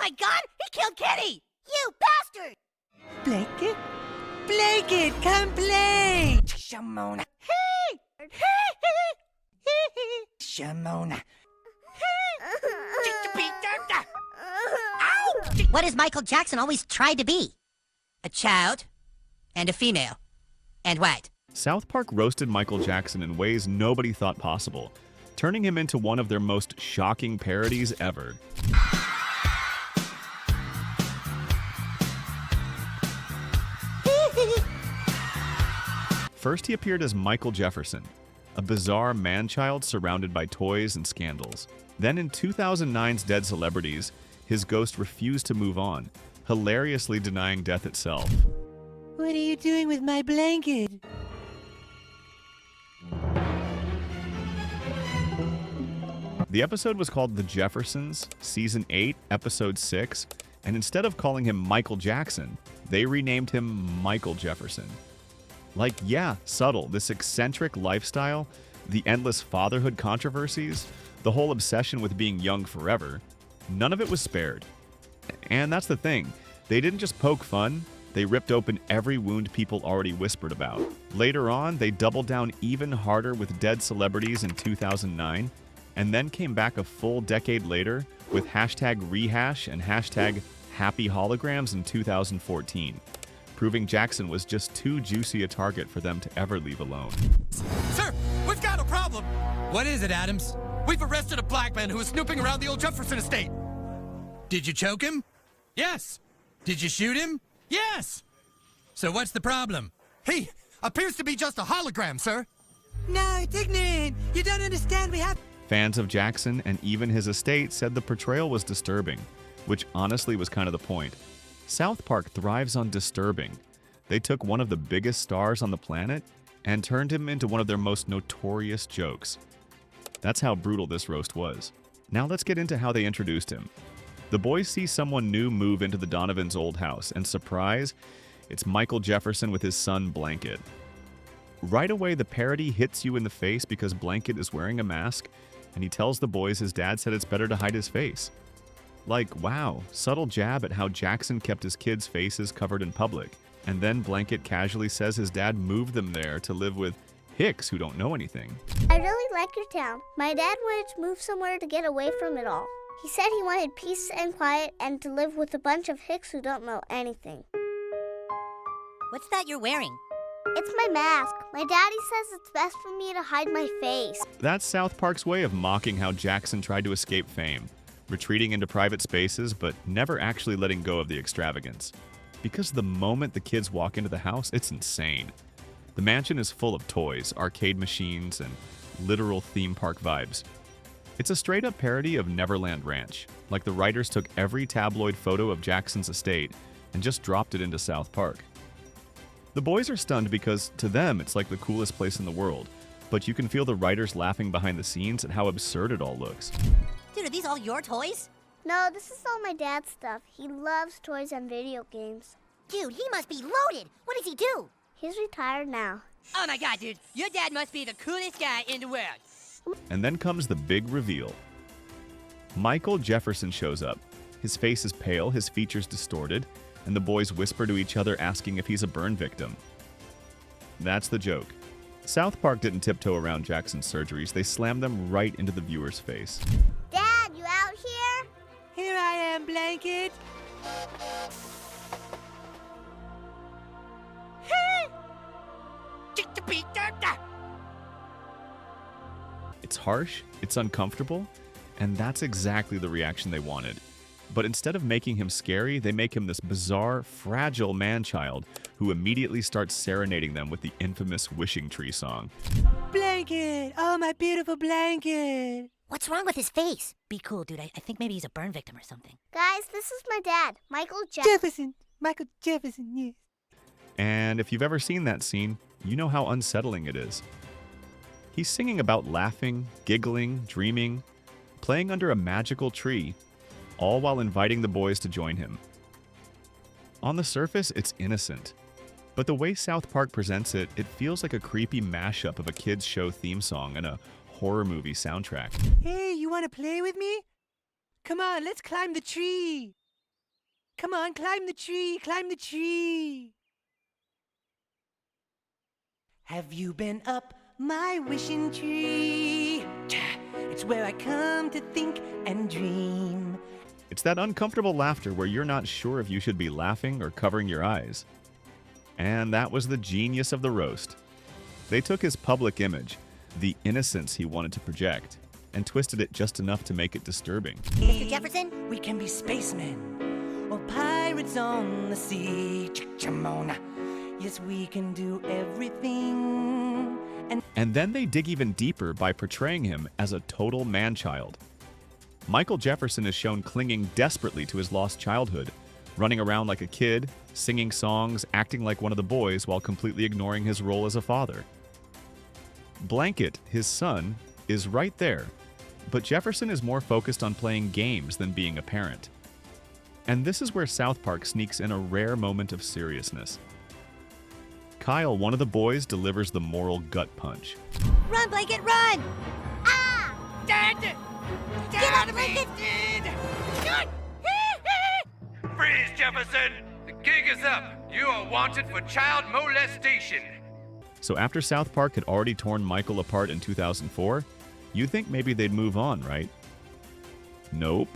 my gun? He killed Kitty! You bastard! Blanket? Blanket, come play! Shamona. Shamona. What has Michael Jackson always tried to be? A child and a female. And what? South Park roasted Michael Jackson in ways nobody thought possible, turning him into one of their most shocking parodies ever. First, he appeared as Michael Jefferson, a bizarre man-child surrounded by toys and scandals. Then in 2009's Dead Celebrities, his ghost refused to move on, hilariously denying death itself. What are you doing with my blanket? The episode was called The Jeffersons, Season 8, Episode 6, and instead of calling him Michael Jackson, they renamed him Michael Jefferson. Like, yeah, subtle, this eccentric lifestyle, the endless fatherhood controversies, the whole obsession with being young forever, none of it was spared. And that's the thing, they didn't just poke fun, they ripped open every wound people already whispered about. Later on, they doubled down even harder with Dead Celebrities in 2009, and then came back a full decade later with hashtag rehash and hashtag happy holograms in 2014, proving Jackson was just too juicy a target for them to ever leave alone. Sir, we've got a problem. What is it, Adams? We've arrested a black man who was snooping around the old Jefferson estate. Did you choke him? Yes. Did you shoot him? Yes. So what's the problem? He appears to be just a hologram, sir. No, it's ignorant. You don't understand. We have... Fans of Jackson and even his estate said the portrayal was disturbing, which honestly was kind of the point. South Park thrives on disturbing. They took one of the biggest stars on the planet and turned him into one of their most notorious jokes. That's how brutal this roast was. Now let's get into how they introduced him. The boys see someone new move into the Donovans' old house, and surprise, it's Michael Jefferson with his son Blanket. Right away, the parody hits you in the face because Blanket is wearing a mask, and he tells the boys his dad said it's better to hide his face. Like, wow, subtle jab at how Jackson kept his kids' faces covered in public, and then Blanket casually says his dad moved them there to live with hicks who don't know anything. I really like your town. My dad wanted to move somewhere to get away from it all. He said he wanted peace and quiet and to live with a bunch of hicks who don't know anything. What's that you're wearing? It's my mask. My daddy says it's best for me to hide my face. That's South Park's way of mocking how Jackson tried to escape fame, retreating into private spaces but never actually letting go of the extravagance. Because the moment the kids walk into the house, it's insane. The mansion is full of toys, arcade machines, and literal theme park vibes. It's a straight-up parody of Neverland Ranch, like the writers took every tabloid photo of Jackson's estate and just dropped it into South Park. The boys are stunned because, to them, it's like the coolest place in the world, but you can feel the writers laughing behind the scenes at how absurd it all looks. Dude, are these all your toys? No, this is all my dad's stuff. He loves toys and video games. Dude, he must be loaded. What does he do? He's retired now. Oh my god, dude. Your dad must be the coolest guy in the world. And then comes the big reveal. Michael Jefferson shows up. His face is pale, his features distorted, and the boys whisper to each other asking if he's a burn victim. That's the joke. South Park didn't tiptoe around Jackson's surgeries, they slammed them right into the viewer's face. Dad, you out here? Here I am, Blanket. It's harsh, it's uncomfortable, and that's exactly the reaction they wanted. But instead of making him scary, they make him this bizarre, fragile man-child who immediately starts serenading them with the infamous Wishing Tree song. Blanket! Oh, my beautiful blanket! What's wrong with his face? Be cool, dude. I think maybe he's a burn victim or something. Guys, this is my dad, Michael Jefferson. Jefferson! Michael Jefferson, yes. And if you've ever seen that scene, you know how unsettling it is. He's singing about laughing, giggling, dreaming, playing under a magical tree, all while inviting the boys to join him. On the surface, it's innocent. But the way South Park presents it, it feels like a creepy mashup of a kids' show theme song and a horror movie soundtrack. Hey, you want to play with me? Come on, let's climb the tree. Come on, climb the tree, climb the tree. Have you been up my wishing tree? It's where I come to think and dream. It's that uncomfortable laughter where you're not sure if you should be laughing or covering your eyes. And that was the genius of the roast. They took his public image, the innocence he wanted to project, and twisted it just enough to make it disturbing. Mr. Jefferson? We can be spacemen or pirates on the sea. Chichamona. Yes, we can do everything. And then they dig even deeper by portraying him as a total man-child. Michael Jefferson is shown clinging desperately to his lost childhood, running around like a kid, singing songs, acting like one of the boys while completely ignoring his role as a father. Blanket, his son, is right there, but Jefferson is more focused on playing games than being a parent. And this is where South Park sneaks in a rare moment of seriousness. Kyle, one of the boys, delivers the moral gut punch. Run, Blanket, run! Ah! Dead! Get up, Blanket! Freeze, Jefferson! The gig is up. You are wanted for child molestation. So after South Park had already torn Michael apart in 2004, you'd think maybe they'd move on, right? Nope.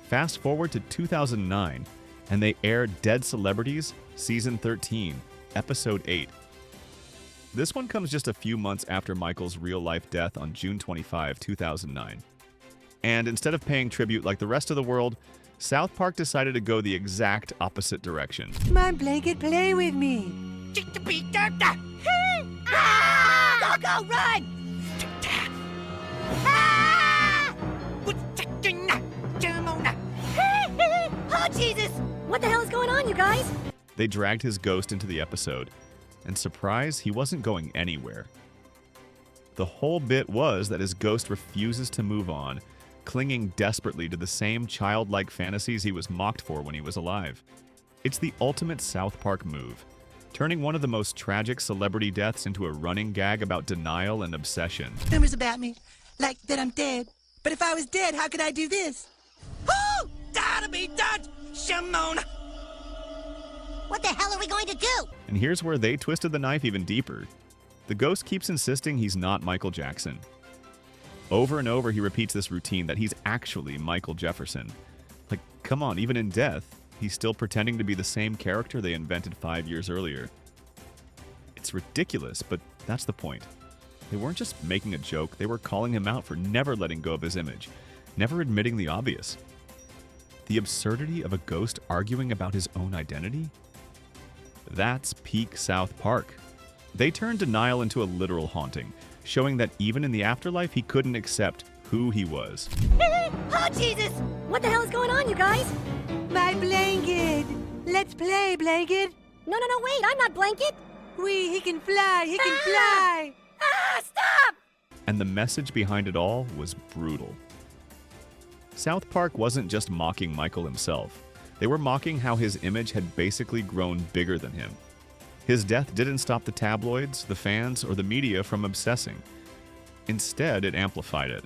Fast forward to 2009, and they aired Dead Celebrities, Season 13, Episode 8. This one comes just a few months after Michael's real-life death on June 25, 2009. And instead of paying tribute like the rest of the world, South Park decided to go the exact opposite direction. Come on, Blanket, play with me. Ah! Go, run! Ah! Oh, Jesus! What the hell is going on, you guys? They dragged his ghost into the episode, and surprise, he wasn't going anywhere. The whole bit was that his ghost refuses to move on, clinging desperately to the same childlike fantasies he was mocked for when he was alive. It's the ultimate South Park move, turning one of the most tragic celebrity deaths into a running gag about denial and obsession. Rumors about me, like that I'm dead. But if I was dead, how could I do this? Who? Gotta be done, Shimona. What the hell are we going to do? And here's where they twisted the knife even deeper. The ghost keeps insisting he's not Michael Jackson. Over and over, he repeats this routine that he's actually Michael Jefferson. Like, come on, even in death, he's still pretending to be the same character they invented 5 years earlier. It's ridiculous, but that's the point. They weren't just making a joke, they were calling him out for never letting go of his image, never admitting the obvious. The absurdity of a ghost arguing about his own identity? That's peak South Park. They turned denial into a literal haunting, showing that even in the afterlife, he couldn't accept who he was. Oh, Jesus! What the hell is going on, you guys? My Blanket. Let's play, Blanket. No, wait, I'm not Blanket. He can fly, he can fly. Ah, stop! And the message behind it all was brutal. South Park wasn't just mocking Michael himself. They were mocking how his image had basically grown bigger than him. His death didn't stop the tabloids, the fans, or the media from obsessing. Instead, it amplified it.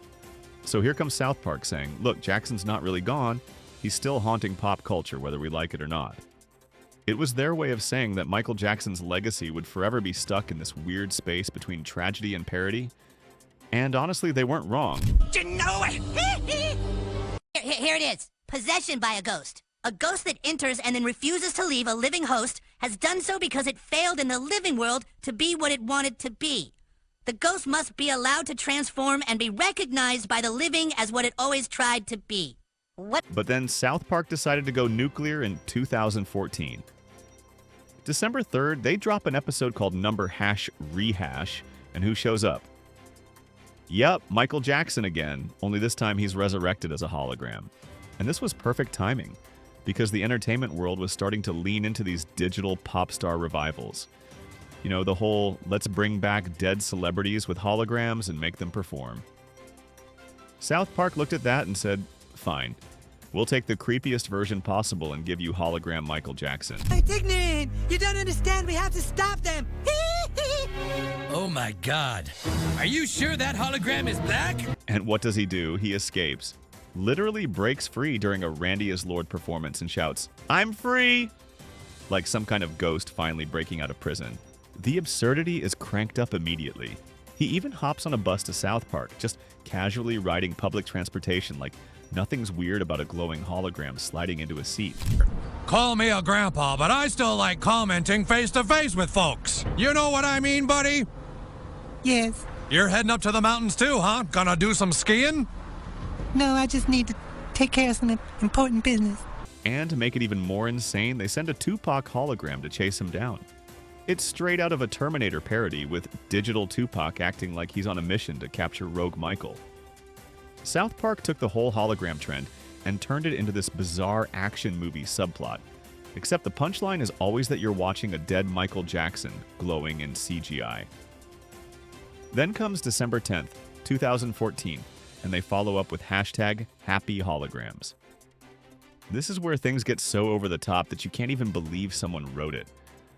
So here comes South Park saying, look, Jackson's not really gone. He's still haunting pop culture, whether we like it or not. It was their way of saying that Michael Jackson's legacy would forever be stuck in this weird space between tragedy and parody. And honestly, they weren't wrong. You know it. Here it is. Possession by a ghost. A ghost that enters and then refuses to leave a living host has done so because it failed in the living world to be what it wanted to be. The ghost must be allowed to transform and be recognized by the living as what it always tried to be. What? But then South Park decided to go nuclear in 2014. December 3rd, they drop an episode called Number Hash Rehash, and who shows up? Yep, Michael Jackson again, only this time he's resurrected as a hologram. And this was perfect timing, because the entertainment world was starting to lean into these digital pop star revivals. You know, the whole let's bring back dead celebrities with holograms and make them perform. South Park looked at that and said, fine, we'll take the creepiest version possible and give you hologram Michael Jackson. It's ignorant. You don't understand. We have to stop them. Oh my God. Are you sure that hologram is black? And what does he do? He escapes. literally breaks free during a Randy is Lord performance and shouts, "I'm free!" like some kind of ghost finally breaking out of prison. The absurdity is cranked up immediately. He even hops on a bus to South Park, just casually riding public transportation like nothing's weird about a glowing hologram sliding into a seat. Call me a grandpa, but I still like commenting face-to-face with folks. You know what I mean, buddy? Yes. You're heading up to the mountains too, huh? Gonna do some skiing? No, I just need to take care of some important business. And to make it even more insane, they send a Tupac hologram to chase him down. It's straight out of a Terminator parody, with digital Tupac acting like he's on a mission to capture Rogue Michael. South Park took the whole hologram trend and turned it into this bizarre action movie subplot. Except the punchline is always that you're watching a dead Michael Jackson glowing in CGI. Then comes December 10th, 2014, and they follow up with #HappyHolograms. This is where things get so over the top that you can't even believe someone wrote it.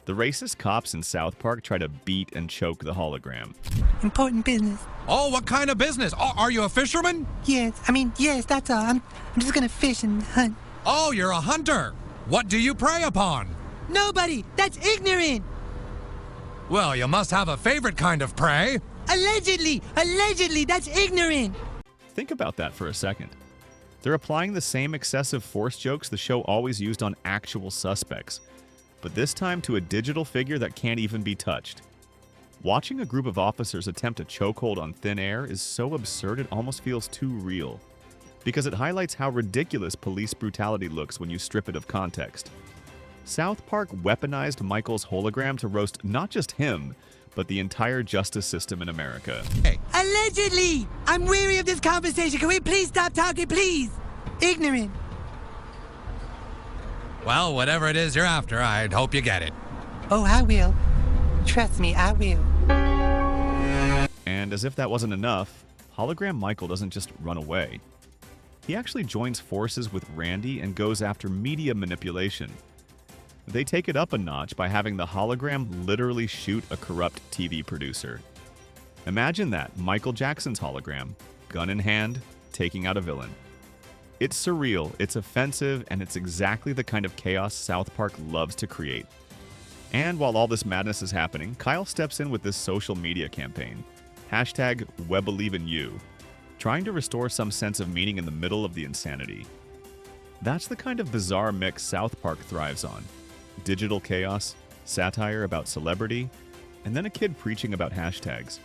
The racist cops in South Park try to beat and choke the hologram. Important business. Oh, what kind of business? Are you a fisherman? Yes, that's all. I'm just gonna fish and hunt. Oh, you're a hunter. What do you prey upon? Nobody! That's ignorant! Well, you must have a favorite kind of prey. Allegedly, that's ignorant! Think about that for a second. They're applying the same excessive force jokes the show always used on actual suspects, but this time to a digital figure that can't even be touched. Watching a group of officers attempt a chokehold on thin air is so absurd it almost feels too real, because it highlights how ridiculous police brutality looks when you strip it of context. South Park weaponized Michael's hologram to roast not just him, but the entire justice system in America. Hey. Allegedly! I'm weary of this conversation. Can we please stop talking, please? Ignorant. Well, whatever it is you're after, I'd hope you get it. Oh, I will. Trust me, I will. And as if that wasn't enough, Hologram Michael doesn't just run away. He actually joins forces with Randy and goes after media manipulation. They take it up a notch by having the hologram literally shoot a corrupt TV producer. Imagine that, Michael Jackson's hologram, gun in hand, taking out a villain. It's surreal, it's offensive, and it's exactly the kind of chaos South Park loves to create. And while all this madness is happening, Kyle steps in with this social media campaign, #WeBelieveInYou, trying to restore some sense of meaning in the middle of the insanity. That's the kind of bizarre mix South Park thrives on. Digital chaos, satire about celebrity, and then a kid preaching about hashtags.